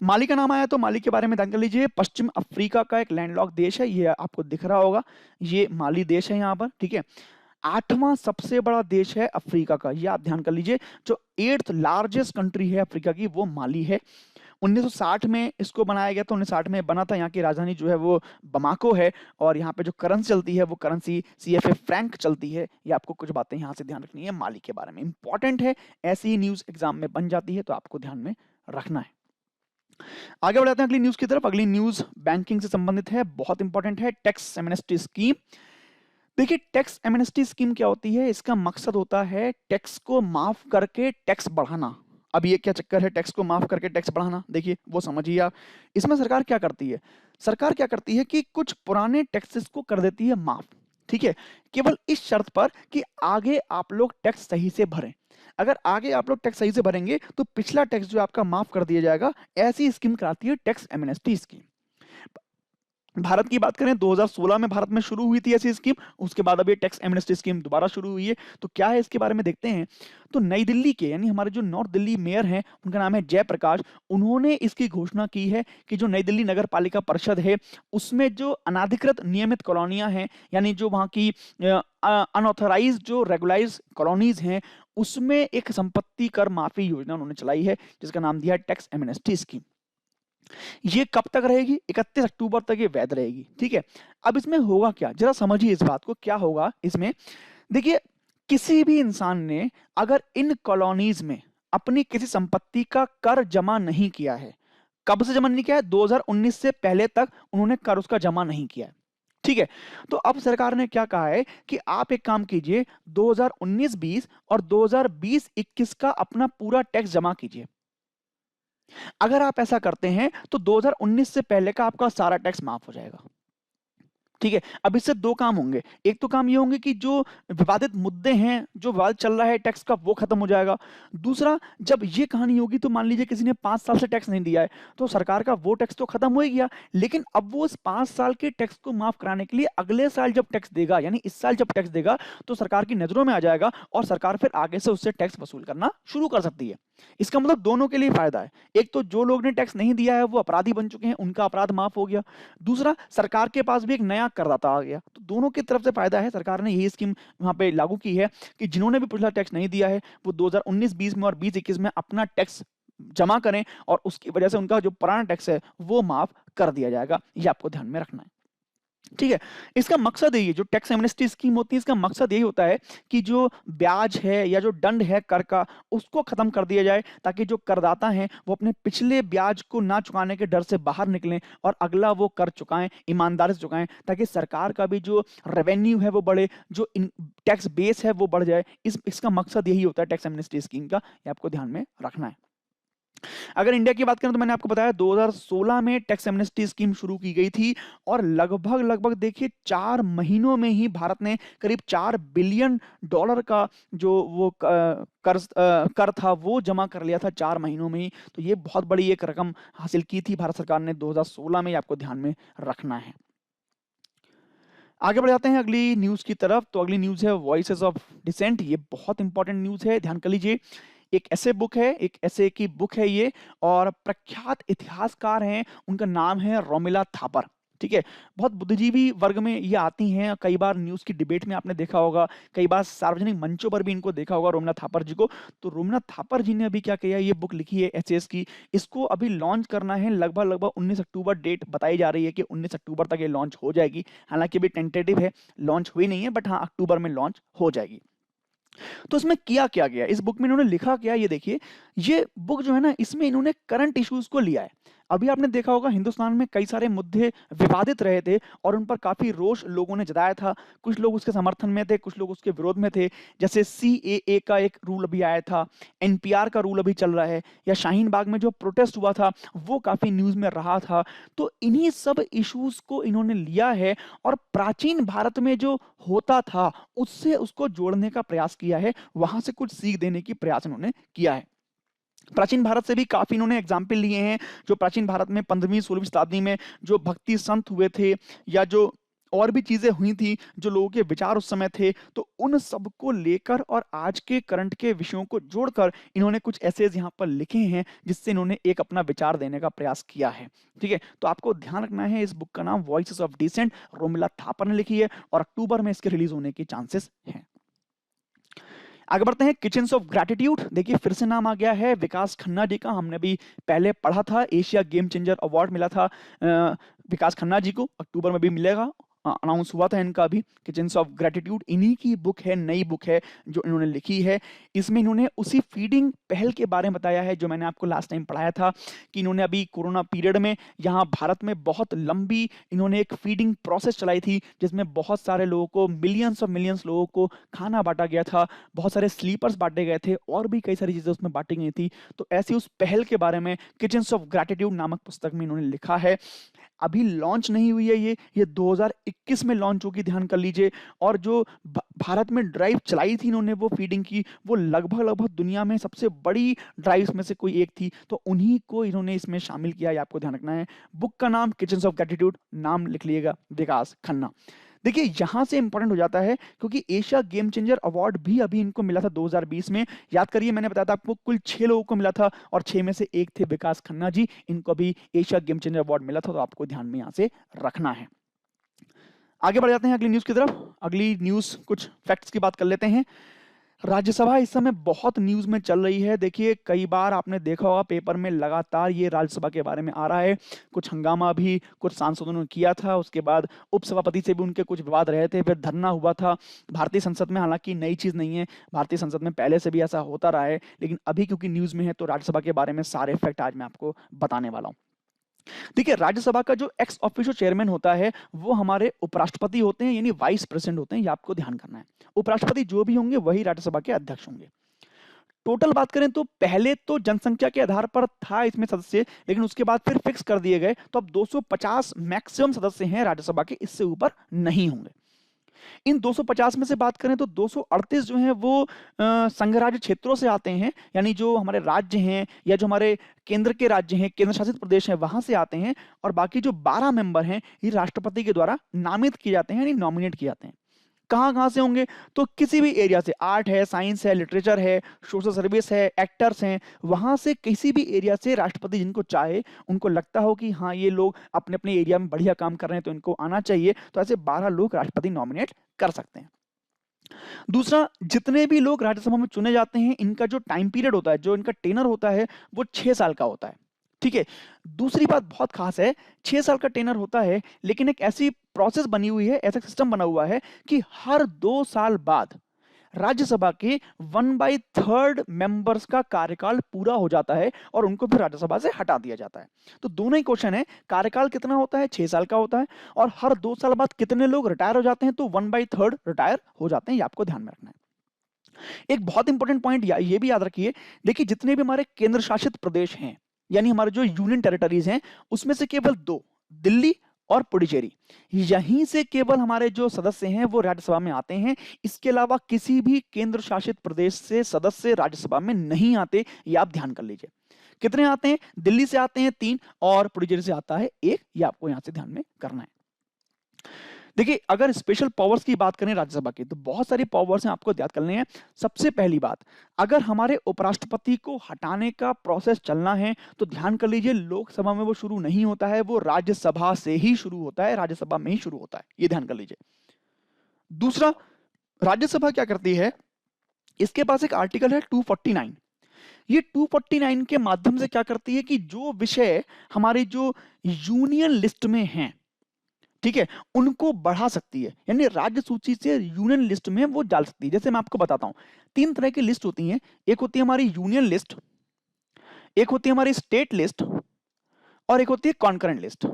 माली का नाम आया तो माली के बारे में ध्यान कर लीजिए, पश्चिम अफ्रीका का एक लैंडलॉक देश है, ये आपको दिख रहा होगा, ये माली देश है यहाँ पर, ठीक है। 8वां सबसे बड़ा देश है अफ्रीका का, ये आप ध्यान कर लीजिए। जो 8th लार्जेस्ट कंट्री है अफ्रीका की वो माली है। 1960 में इसको बनाया गया था, 1960 में बना था। यहाँ की राजधानी जो है वो बमाको है और यहाँ पे जो करेंसी चलती है वो करेंसी CFA फ्रैंक चलती है। ये आपको कुछ बातें यहाँ से ध्यान रखनी है माली के बारे में, इंपॉर्टेंट है, ऐसी ही न्यूज़ एग्जाम में बन जाती है तो आपको ध्यान में रखना है। आगे बढ़ाते हैं अगली न्यूज़ की तरफ। अगली न्यूज़ बैंकिंग से संबंधित है, बहुत इंपॉर्टेंट है, टैक्स एमनेस्टी स्कीम। देखिए टैक्स एमनेस्टी स्कीम क्या होती है, इसका मकसद होता है टैक्स को माफ करके टैक्स बढ़ाना। अब ये क्या चक्कर है टैक्स को माफ करके टैक्स बढ़ाना, देखिए वो समझिए आप। इसमें सरकार क्या करती है, सरकार क्या करती है कि कुछ पुराने टैक्सेस को कर देती है माफ, ठीक है, केवल इस शर्त पर कि आगे आप लोग टैक्स सही से भरें। अगर आगे आप लोग टैक्स सही से भरेंगे तो पिछला टैक्स जो आपका माफ कर दिया जाएगा। ऐसी स्कीम कराती है टैक्स एमनेस्टी स्कीम। भारत की बात करें 2016 में भारत में शुरू हुई थी ऐसी स्कीम, उसके बाद अब ये टैक्स एमनेस्टी स्कीम दोबारा शुरू हुई है। तो क्या है इसके बारे में देखते हैं। तो नई दिल्ली के यानी हमारे जो नॉर्थ दिल्ली मेयर हैं उनका नाम है जयप्रकाश, उन्होंने इसकी घोषणा की है कि जो नई दिल्ली नगर पालिका परिषद है उसमें जो अनाधिकृत नियमित कॉलोनियां हैं, यानी जो वहाँ की अनऑथराइज जो रेगुलाइज कॉलोनीज हैं, उसमें एक संपत्ति कर माफी योजना उन्होंने चलाई है जिसका नाम दिया है टैक्स एमनेस्टी स्कीम। ये कब तक रहेगी, 31 अक्टूबर तक ये वैध रहेगी, ठीक है। अब इसमें होगा क्या, जरा समझिए इस बात को, क्या होगा इसमें। देखिए किसी भी इंसान ने अगर इन कॉलोनीज में अपनी किसी संपत्ति का कर जमा नहीं किया है, कब से जमा नहीं किया है, 2019 से पहले तक उन्होंने कर उसका जमा नहीं किया है, ठीक है। तो अब सरकार ने क्या कहा है कि आप एक काम कीजिए, 2019-20 और 2020-21 का अपना पूरा टैक्स जमा कीजिए। अगर आप ऐसा करते हैं तो 2019 से पहले का आपका सारा टैक्स माफ हो जाएगा, ठीक है। अब इससे दो काम होंगे, एक तो काम ये होंगे कि जो विवादित मुद्दे हैं, जो विवाद चल रहा है टैक्स का, वो खत्म हो जाएगा। दूसरा, जब ये कहानी होगी तो मान लीजिए किसी ने 5 साल से टैक्स नहीं दिया है तो सरकार का वो टैक्स तो खत्म हो ही गया, लेकिन अब वो इस 5 साल के टैक्स को माफ कराने के लिए अगले साल जब टैक्स देगा, यानी इस साल जब टैक्स देगा तो सरकार की नजरों में आ जाएगा और सरकार फिर आगे से उससे टैक्स वसूल करना शुरू कर सकती है। इसका मतलब दोनों के लिए फायदा है। एक तो जो लोग ने टैक्स नहीं दिया है वो अपराधी बन चुके हैं, उनका अपराध माफ हो गया। दूसरा, सरकार के पास भी एक नया करदाता आ गया, तो दोनों की तरफ से फायदा है। सरकार ने यही स्कीम वहां पे लागू की है कि जिन्होंने भी पिछला टैक्स नहीं दिया है वो 2019-20 में और 2021 में अपना टैक्स जमा करें और उसकी वजह से उनका जो पुराना टैक्स है वो माफ कर दिया जाएगा। ये आपको ध्यान में रखना है, ठीक है। इसका मकसद यही है, जो टैक्स एमनेस्टी स्कीम होती है इसका मकसद यही होता है कि जो ब्याज है या जो दंड है कर का, उसको खत्म कर दिया जाए ताकि जो करदाता हैं वो अपने पिछले ब्याज को ना चुकाने के डर से बाहर निकलें और अगला वो कर चुकाएं, ईमानदारी से चुकाएं, ताकि सरकार का भी जो रेवेन्यू है वो बढ़े, जो टैक्स बेस है वो बढ़ जाए। इसका मकसद यही होता है टैक्स एमनेस्टी स्कीम का, ये आपको ध्यान में रखना है। अगर इंडिया की बात करें तो मैंने आपको बताया 2016 में टैक्स एमनेस्टी स्कीम शुरू की गई थी और लगभग लगभग देखिए 4 महीनों में ही भारत ने करीब $4 बिलियन का जो वो कर था वो जमा कर लिया था 4 महीनों में ही। तो ये बहुत बड़ी एक रकम हासिल की थी भारत सरकार ने 2016 में, आपको ध्यान में रखना है। आगे बढ़ जाते हैं अगली न्यूज की तरफ। तो अगली न्यूज है वॉइसेस ऑफ डिसेंट। ये बहुत इंपॉर्टेंट न्यूज है, ध्यान कर लीजिए। एक ऐसे बुक है, एक ऐसे की बुक है ये, और प्रख्यात इतिहासकार हैं, उनका नाम है रोमिला थापर, ठीक है। बहुत बुद्धिजीवी वर्ग में ये आती हैं, कई बार न्यूज़ की डिबेट में आपने देखा होगा, कई बार सार्वजनिक मंचों पर भी इनको देखा होगा रोमिला थापर जी को। तो रोमिला थापर जी ने अभी क्या किया, ये बुक लिखी है एसेस की, इसको अभी लॉन्च करना है, लगभग लगभग 19 अक्टूबर डेट बताई जा रही है कि 19 अक्टूबर तक ये लॉन्च हो जाएगी। हालांकि अभी टेंटेटिव है, लॉन्च हुई नहीं है, बट हाँ अक्टूबर में लॉन्च हो जाएगी। तो इसमें किया क्या गया, इस बुक में इन्होंने लिखा क्या, ये देखिए। ये बुक जो है ना, इसमें इन्होंने करंट इश्यूज को लिया है। अभी आपने देखा होगा हिंदुस्तान में कई सारे मुद्दे विवादित रहे थे और उन पर काफी रोष लोगों ने जताया था। कुछ लोग उसके समर्थन में थे, कुछ लोग उसके विरोध में थे। जैसे CAA का एक रूल अभी आया था, NPR का रूल अभी चल रहा है, या शाहीन बाग में जो प्रोटेस्ट हुआ था वो काफी न्यूज में रहा था। तो इन्हीं सब इश्यूज को इन्होंने लिया है और प्राचीन भारत में जो होता था उससे उसको जोड़ने का प्रयास किया है, वहां से कुछ सीख देने की प्रयास इन्होंने किया है। प्राचीन भारत से भी काफी इन्होंने एग्जाम्पल लिए हैं, जो प्राचीन भारत में 15वीं-16वीं शताब्दी में जो भक्ति संत हुए थे, या जो और भी चीजें हुई थी, जो लोगों के विचार उस समय थे, तो उन सब को लेकर और आज के करंट के विषयों को जोड़कर इन्होंने कुछ एसेज यहाँ पर लिखे हैं, जिससे इन्होंने एक अपना विचार देने का प्रयास किया है, ठीक है। तो आपको ध्यान रखना है, इस बुक का नाम voices of dissent Romila Thapar ने लिखी है और अक्टूबर में इसके रिलीज होने के चांसेस हैं। आगे बढ़ते हैं, किचन्स ऑफ ग्रैटिट्यूड। देखिए फिर से नाम आ गया है विकास खन्ना जी का, हमने भी पहले पढ़ा था, एशिया गेम चेंजर अवार्ड मिला था विकास खन्ना जी को, अक्टूबर में भी मिलेगा, अनाउंस हुआ था इनका भी। किचन्स ऑफ ग्रैटिट्यूड इन्हीं की बुक है, नई बुक है जो इन्होंने लिखी है। इसमें इन्होंने उसी फीडिंग पहल के बारे में बताया है जो मैंने आपको लास्ट टाइम पढ़ाया था कि इन्होंने अभी कोरोना पीरियड में यहाँ भारत में बहुत लंबी इन्होंने एक फीडिंग प्रोसेस चलाई थी जिसमें बहुत सारे लोगों को, मिलियंस लोगों को खाना बांटा गया था, बहुत सारे स्लीपर्स बांटे गए थे और भी कई सारी चीज़ें उसमें बांटी गई थी। तो ऐसी उस पहल के बारे में किचन्स ऑफ ग्रैटिट्यूड नामक पुस्तक में इन्होंने लिखा है। अभी लॉन्च नहीं हुई है, ये 2021 में लॉन्च होगी, ध्यान कर लीजिए। और जो भारत में ड्राइव चलाई थी इन्होंने वो फीडिंग की, वो लगभग दुनिया में सबसे बड़ी ड्राइव्स में से कोई एक थी, तो उन्हीं को इन्होंने इसमें शामिल किया, ये आपको ध्यान रखना है। बुक का नाम किचन्स ऑफ ग्रैटिट्यूड, नाम लिख लीजिएगा विकास खन्ना। देखिए यहां से इंपॉर्टेंट हो जाता है क्योंकि एशिया गेम चेंजर अवार्ड भी अभी इनको मिला था 2020 में। याद करिए मैंने बताया था आपको कुल 6 लोगों को मिला था और 6 में से एक थे विकास खन्ना जी, इनको भी एशिया गेम चेंजर अवार्ड मिला था, तो आपको ध्यान में यहां से रखना है। आगे बढ़ जाते हैं अगली न्यूज की तरफ। अगली न्यूज कुछ फैक्ट्स की बात कर लेते हैं। राज्यसभा इस समय बहुत न्यूज में चल रही है। देखिए कई बार आपने देखा होगा पेपर में लगातार ये राज्यसभा के बारे में आ रहा है। कुछ हंगामा भी कुछ सांसदों ने किया था, उसके बाद उपसभापति से भी उनके कुछ विवाद रहे थे, फिर धरना हुआ था भारतीय संसद में। हालांकि नई चीज नहीं है, भारतीय संसद में पहले से भी ऐसा होता रहा है, लेकिन अभी क्योंकि न्यूज में है तो राज्यसभा के बारे में सारे फैक्ट आज मैं आपको बताने वाला हूँ। देखिए राज्यसभा का जो एक्स ऑफिशियो चेयरमैन होता है वो हमारे उपराष्ट्रपति होते हैं, यानी वाइस प्रेसिडेंट होते हैं, ये आपको ध्यान करना है। उपराष्ट्रपति जो भी होंगे वही राज्यसभा के अध्यक्ष होंगे। टोटल बात करें तो पहले तो जनसंख्या के आधार पर था इसमें सदस्य, लेकिन उसके बाद फिर फिक्स कर दिए गए, तो अब 250 मैक्सिमम सदस्य हैं राज्यसभा के, इससे ऊपर नहीं होंगे। इन 250 में से बात करें तो 238 जो हैं वो संघ राज्य क्षेत्रों से आते हैं, यानी जो हमारे राज्य हैं या जो हमारे केंद्र के राज्य हैं, केंद्र शासित प्रदेश हैं, वहां से आते हैं। और बाकी जो 12 मेंबर हैं ये राष्ट्रपति के द्वारा नामित किए जाते हैं, यानी नॉमिनेट किए जाते हैं। कहाँ कहाँ से होंगे, तो किसी भी एरिया से, आर्ट है, साइंस है, लिटरेचर है, सोशल सर्विस है, एक्टर्स हैं, वहां से किसी भी एरिया से राष्ट्रपति जिनको चाहे, उनको लगता हो कि हाँ ये लोग अपने अपने एरिया में बढ़िया काम कर रहे हैं तो इनको आना चाहिए, तो ऐसे 12 लोग राष्ट्रपति नॉमिनेट कर सकते हैं। दूसरा, जितने भी लोग राज्यसभा में चुने जाते हैं इनका जो टाइम पीरियड होता है, जो इनका टेनर होता है वो 6 साल का होता है। ठीक है, दूसरी बात बहुत खास है, 6 साल का टेनर होता है, लेकिन एक ऐसी प्रोसेस बनी हुई है, ऐसा सिस्टम बना हुआ है कि हर 2 साल बाद राज्यसभा के 1/3 मेंबर्स का कार्यकाल पूरा हो जाता है और उनको फिर राज्यसभा से हटा दिया जाता है। तो दोनों ही क्वेश्चन है, कार्यकाल कितना होता है, 6 साल का होता है, और हर 2 साल बाद कितने लोग रिटायर हो जाते हैं, तो 1/3 रिटायर हो जाते हैं, ये आपको ध्यान में रखना है। एक बहुत इंपॉर्टेंट पॉइंट ये भी याद रखिए, देखिए जितने भी हमारे केंद्र शासित प्रदेश हैं, यानी हमारे जो यूनियन टेरिटरीज हैं, उसमें से केवल 2, दिल्ली और पुडुचेरी, यहीं से केवल हमारे जो सदस्य हैं वो राज्यसभा में आते हैं। इसके अलावा किसी भी केंद्र शासित प्रदेश से सदस्य राज्यसभा में नहीं आते, ये आप ध्यान कर लीजिए। कितने आते हैं, दिल्ली से आते हैं 3 और पुडुचेरी से आता है 1, ये आपको यहां से ध्यान में करना है। देखिए अगर स्पेशल पावर्स की बात करें राज्यसभा की, तो बहुत सारी पावर्स हैं, आपको याद करने हैं। सबसे पहली बात, अगर हमारे उपराष्ट्रपति को हटाने का प्रोसेस चलना है तो ध्यान कर लीजिए लोकसभा में वो शुरू नहीं होता है, वो राज्यसभा से ही शुरू होता है, राज्यसभा में ही शुरू होता है, ये ध्यान कर लीजिए। दूसरा, राज्यसभा क्या करती है, इसके पास एक आर्टिकल है 249। ये 249 के माध्यम से क्या करती है कि जो विषय हमारी जो यूनियन लिस्ट में हैं, ठीक है, उनको बढ़ा सकती है, यानी राज्य सूची से यूनियन लिस्ट में वो डाल सकती है। जैसे मैं आपको बताता हूं, 3 तरह की लिस्ट होती हैं, एक होती है हमारी यूनियन लिस्ट, एक होती है हमारी स्टेट लिस्ट, और एक होती है कॉन्करेंट लिस्ट।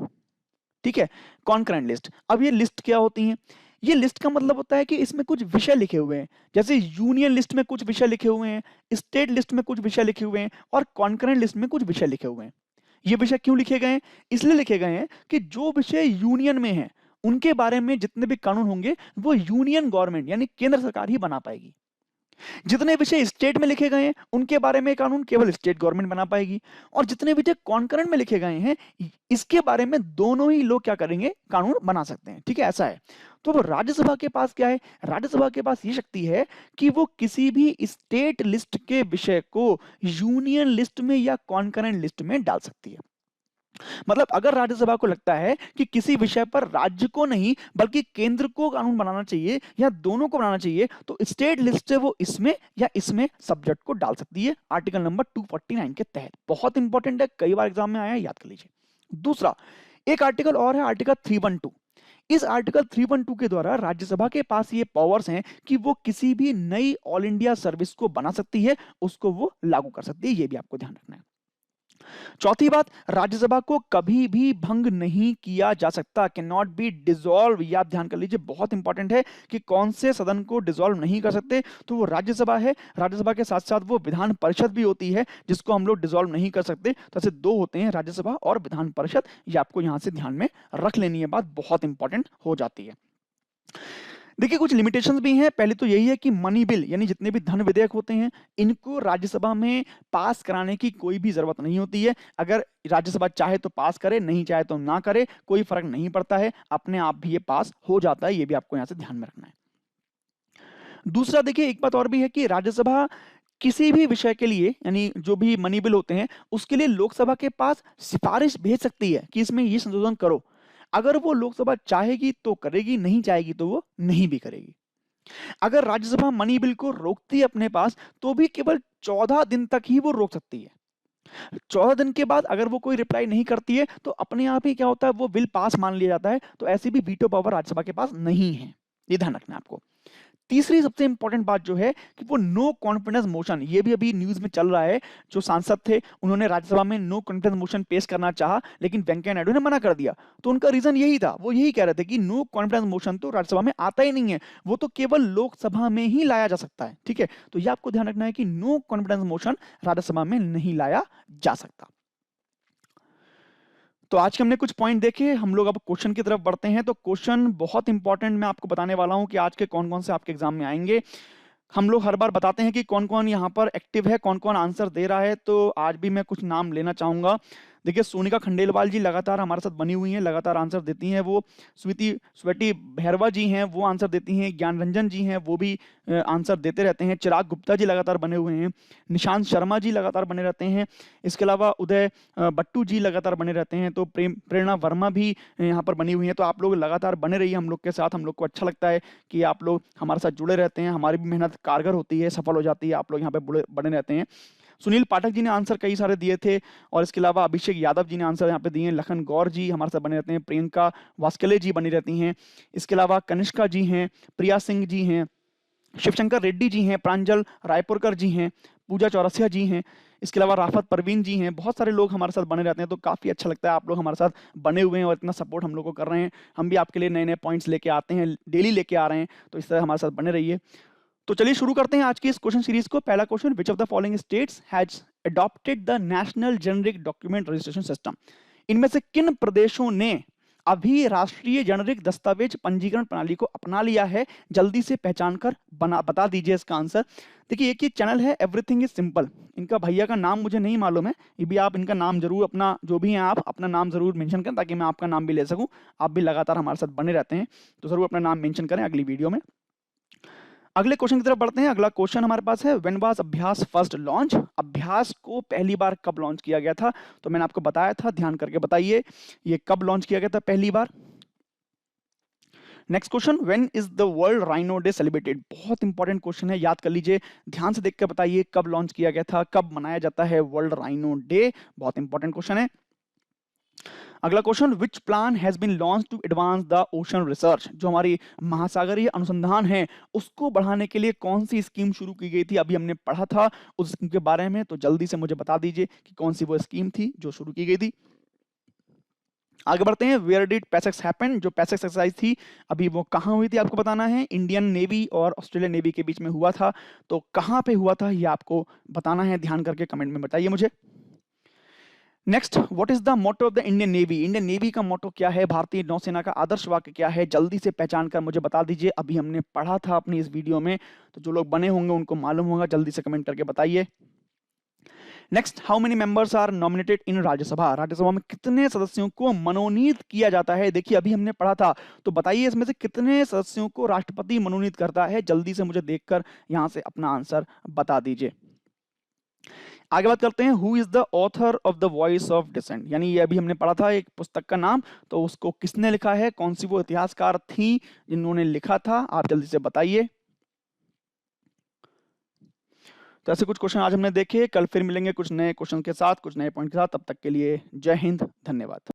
ठीक है, कॉन्करेंट लिस्ट। अब ये लिस्ट क्या होती हैं, ये लिस्ट का मतलब होता है कि इसमें कुछ विषय लिखे हुए हैं, जैसे यूनियन लिस्ट में कुछ विषय लिखे हुए हैं, स्टेट लिस्ट में कुछ विषय लिखे हुए हैं, और कॉन्करेंट लिस्ट में कुछ विषय लिखे हुए हैं। ये विषय क्यों लिखे गए हैं, इसलिए लिखे गए हैं कि जो विषय यूनियन में है उनके बारे में जितने भी कानून होंगे वो यूनियन गवर्नमेंट यानी केंद्र सरकार ही बना पाएगी। जितने विषय स्टेट में लिखे गए हैं उनके बारे में कानून केवल स्टेट गवर्नमेंट बना पाएगी, और जितने विषय कॉन्करेंट में लिखे गए हैं इसके बारे में दोनों ही लोग क्या करेंगे, कानून बना सकते हैं। ठीक है, ऐसा है। तो राज्यसभा के पास क्या है, राज्यसभा के पास ये शक्ति है कि वो किसी भी स्टेट लिस्ट के विषय को यूनियन लिस्ट में या कॉन्करेंट लिस्ट में डाल सकती है। मतलब अगर राज्यसभा को लगता है कि किसी विषय पर राज्य को नहीं बल्कि केंद्र को कानून बनाना चाहिए या दोनों को बनाना चाहिए, तो स्टेट लिस्ट से वो इसमें या इसमें सब्जेक्ट को डाल सकती है आर्टिकल नंबर 249 के तहत। बहुत इंपॉर्टेंट है, कई बार एग्जाम में आया है, याद कर लीजिए। दूसरा एक आर्टिकल और है, आर्टिकल 312। इस आर्टिकल 312 के द्वारा राज्यसभा के पास ये पावर्स हैं कि वो किसी भी नई ऑल इंडिया सर्विस को बना सकती है, उसको वो लागू कर सकती है। ये भी आपको ध्यान रखना है। चौथी बात, राज्यसभा को कभी भी भंग नहीं किया जा सकता, कैन नॉट बी डिसॉल्व। ये आप ध्यान कर लीजिए, बहुत इंपॉर्टेंट है कि कौन से सदन को डिसॉल्व नहीं कर सकते, तो वो राज्यसभा है। राज्यसभा के साथ साथ वो विधान परिषद भी होती है जिसको हम लोग डिसॉल्व नहीं कर सकते। तो ऐसे दो होते हैं, राज्यसभा और विधान परिषद। ये आपको यहां से ध्यान में रख लेनी है, बात बहुत इंपॉर्टेंट हो जाती है। देखिए कुछ लिमिटेशंस भी हैं। पहले तो यही है कि मनी बिल यानी जितने भी धन विधेयक होते हैं इनको राज्यसभा में पास कराने की कोई भी जरूरत नहीं होती है। अगर राज्यसभा चाहे तो पास करे, नहीं चाहे तो ना करे, कोई फर्क नहीं पड़ता है, अपने आप भी ये पास हो जाता है। ये भी आपको यहाँ से ध्यान में रखना है। दूसरा देखिए एक बात और भी है कि राज्यसभा किसी भी विषय के लिए यानी जो भी मनी बिल होते हैं उसके लिए लोकसभा के पास सिफारिश भेज सकती है कि इसमें ये संशोधन करो। अगर वो लोकसभा चाहेगी तो करेगी, नहीं चाहेगी तो वो नहीं भी करेगी। अगर राज्यसभा मनी बिल को रोकती है अपने पास तो भी केवल 14 दिन तक ही वो रोक सकती है। 14 दिन के बाद अगर वो कोई रिप्लाई नहीं करती है तो अपने आप ही क्या होता है, वो बिल पास मान लिया जाता है। तो ऐसी भी वीटो पावर राज्यसभा के पास नहीं है, ये ध्यान रखना है आपको। तीसरी सबसे इंपॉर्टेंट बात जो है कि वो नो कॉन्फिडेंस मोशन, ये भी अभी न्यूज में चल रहा है। जो सांसद थे उन्होंने राज्यसभा में नो कॉन्फिडेंस मोशन पेश करना चाहा लेकिन वेंकैया नायडू ने मना कर दिया। तो उनका रीजन यही था, वो यही कह रहे थे कि नो कॉन्फिडेंस मोशन तो राज्यसभा में आता ही नहीं है, वो तो केवल लोकसभा में ही लाया जा सकता है। ठीक है, तो ये आपको ध्यान रखना है कि नो कॉन्फिडेंस मोशन राज्यसभा में नहीं लाया जा सकता। तो आज के हमने कुछ पॉइंट देखे, हम लोग अब क्वेश्चन की तरफ बढ़ते हैं। तो क्वेश्चन बहुत इंपॉर्टेंट मैं आपको बताने वाला हूं कि आज के कौन कौन से आपके एग्जाम में आएंगे। हम लोग हर बार बताते हैं कि कौन कौन यहाँ पर एक्टिव है, कौन कौन आंसर दे रहा है, तो आज भी मैं कुछ नाम लेना चाहूंगा। देखिए सोनिका खंडेलवाल जी लगातार हमारे साथ बनी हुई हैं, लगातार आंसर देती हैं। वो स्वीटी भैरवा जी हैं, वो आंसर देती हैं। ज्ञान रंजन जी हैं, वो भी आंसर देते रहते हैं। चिराग गुप्ता जी लगातार बने हुए हैं। निशांत शर्मा जी लगातार बने रहते हैं। इसके अलावा उदय बट्टू जी लगातार बने रहते हैं। तो प्रेरणा वर्मा भी यहाँ पर बनी हुई हैं। तो आप लोग लगातार बने रहिए हम लोग के साथ, हम लोग को अच्छा लगता है कि आप लोग हमारे साथ जुड़े रहते हैं। हमारी भी मेहनत कारगर होती है, सफल हो जाती है, आप लोग यहाँ पे बने रहते हैं। सुनील पाठक जी ने आंसर कई सारे दिए थे और इसके अलावा अभिषेक यादव जी ने आंसर यहाँ पे दिए हैं। लखन गौर जी हमारे साथ बने रहते हैं। प्रियंका वास्कले जी बनी रहती हैं। इसके अलावा कनिष्का जी हैं, प्रिया सिंह जी हैं, शिवशंकर रेड्डी जी हैं, प्रांजल रायपुरकर जी हैं, पूजा चौरसिया जी हैं। इसके अलावा राफत परवीन जी हैं। बहुत सारे लोग हमारे साथ बने रहते हैं, तो काफ़ी अच्छा लगता है आप लोग हमारे साथ बने हुए हैं और इतना सपोर्ट हम लोग को कर रहे हैं। हम भी आपके लिए नए नए पॉइंट्स लेके आते हैं, डेली लेके आ रहे हैं, तो इस तरह हमारे साथ बने रहिए। तो चलिए शुरू करते हैं आज की इस क्वेश्चन सीरीज को। पहला question, which of the following states has adopted the national generic document registration system. इनमें से किन प्रदेशों ने अभी राष्ट्रीय जेनेरिक दस्तावेज पंजीकरण प्रणाली को अपना लिया है? जल्दी से पहचान कर बता दीजिए इसका आंसर। देखिए एक ही चैनल है एवरीथिंग इज सिंपल, इनका भैया का नाम मुझे नहीं मालूम है, ये भी आप इनका नाम जरूर अपना जो भी हैं आप अपना नाम जरूर मेंशन करें ताकि मैं आपका नाम भी ले सकूं। आप भी लगातार हमारे साथ बने रहते हैं तो जरूर अपना नाम मेंशन करें अगली वीडियो में। अगले क्वेश्चन की तरफ बढ़ते हैं। अगला क्वेश्चन हमारे पास है, व्हेन वाज अभ्यास फर्स्ट लॉन्च। अभ्यास को पहली बार कब लॉन्च किया गया था? तो मैंने आपको बताया था, ध्यान करके बताइए ये कब लॉन्च किया गया था पहली बार। Next question, when is the world rhino day celebrated. बहुत इंपॉर्टेंट क्वेश्चन है, याद कर लीजिए, ध्यान से देख कर बताइए कब लॉन्च किया गया था, कब मनाया जाता है वर्ल्ड राइनो डे। बहुत इंपॉर्टेंट क्वेश्चन है। अगला question, which plan has been launch to advance the ocean research. जो हमारी महासागरीय अनुसंधान है उसको बढ़ाने के लिए कौन सी स्कीम शुरू की गई थी? अभी हमने पढ़ा था उस स्कीम के बारे में, तो जल्दी से मुझे बता दीजिए कि कौन सी वो स्कीम थी जो शुरू की गई थी। आगे बढ़ते हैं, वेयर डिड पैसेक्स हैपन। जो पैसेक्स एक्सरसाइज थी अभी वो कहाँ हुई थी आपको बताना है। इंडियन नेवी और ऑस्ट्रेलियन नेवी के बीच में हुआ था, तो कहाँ पे हुआ था ये आपको बताना है, ध्यान करके कमेंट में बताइए मुझे। Next, what is the motto of the Indian Navy. Indian Navy का मोटो क्या है? भारतीय नौसेना का आदर्श वाक्य क्या है? जल्दी से पहचान कर मुझे बता दीजिए। अभी हमने पढ़ा था अपनी इस वीडियो में, तो जो लोग बने होंगे उनको मालूम होगा, जल्दी से कमेंट करके बताइए। Next, how many members are nominated in Rajya Sabha. Rajya Sabha में कितने सदस्यों को मनोनीत किया जाता है? देखिए अभी हमने पढ़ा था, तो बताइए इसमें से कितने सदस्यों को राष्ट्रपति मनोनीत करता है? जल्दी से मुझे देखकर यहां से अपना आंसर बता दीजिए। आगे बात करते हैं, who is the author of the voice of dissent, यानी ये अभी हमने पढ़ा था एक पुस्तक का नाम, तो उसको किसने लिखा है, कौन सी वो इतिहासकार थी जिन्होंने लिखा था, आप जल्दी से बताइए। तो ऐसे कुछ क्वेश्चन आज हमने देखे, कल फिर मिलेंगे कुछ नए क्वेश्चन के साथ, कुछ नए पॉइंट के साथ। तब तक के लिए जय हिंद, धन्यवाद।